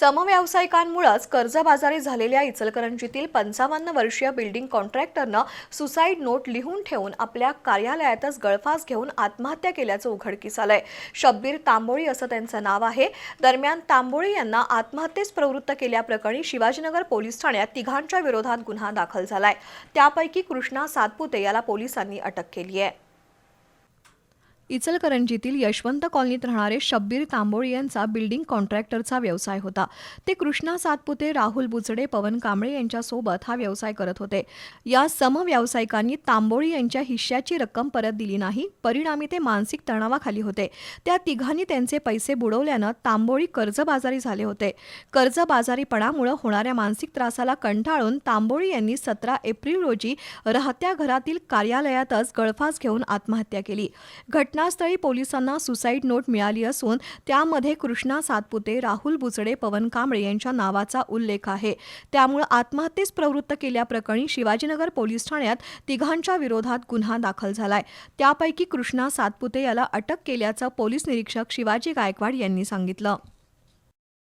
समव्यावसायिकांमुळेच कर्जबाजारी झालेल्या इचलकरंजीतील 55 वर्षीय बिल्डिंग कॉन्ट्रॅक्टरनं सुसाईड नोट लिहून ठेवून आपल्या कार्यालयातच गळफास घेऊन आत्महत्या केल्याचं उघडकीस आलंय। शब्बीर तांबोळी असं त्यांचं नाव आहे। दरम्यान तांबोळी यांना आत्महत्येस प्रवृत्त केल्याप्रकरणी शिवाजीनगर पोलीस ठाण्यात तिघांच्या विरोधात गुन्हा दाखल झालाय। त्यापैकी कृष्णा सातपुते याला पोलिसांनी अटक केली आहे। इचलकरंजीतील यशवंत कॉलनीत राहणारे शब्बीर तांबोळी यांचा बिल्डिंग कॉन्ट्रॅक्टरचा व्यवसाय होता। ते कृष्णा सातपुते, राहुल बुचडे, पवन कांबळे यांच्यासोबत हा व्यवसाय करत होते। या समव्यावसायिकांनी तांबोळी यांच्या हिश्श्याची रक्कम परत दिली नाही, परिणामी ते मानसिक तणावाखाली होते। त्या तिघांनी त्यांचे पैसे बुडवल्यानं तांबोळी कर्जबाजारी झाले होते। कर्जबाजारीपणामुळे होणाऱ्या मानसिक त्रासाला कंटाळून तांबोळी यांनी 17 एप्रिल रोजी राहत्या घरातील कार्यालयातच गळफास घेऊन आत्महत्या केली। घटनास्थळी पोलिसांना सुसाईड नोट मिळाली असून त्यामध्ये कृष्णा सातपुते, राहुल बुचडे, पवन कांबळे यांच्या नावाचा उल्लेख आहे। त्यामुळे आत्महत्येस प्रवृत्त केल्याप्रकरणी शिवाजीनगर पोलीस ठाण्यात तिघांच्या विरोधात गुन्हा दाखल झालाय। त्यापैकी कृष्णा सातपुते याला अटक केल्याचं पोलीस निरीक्षक शिवाजी गायकवाड यांनी सांगितलं।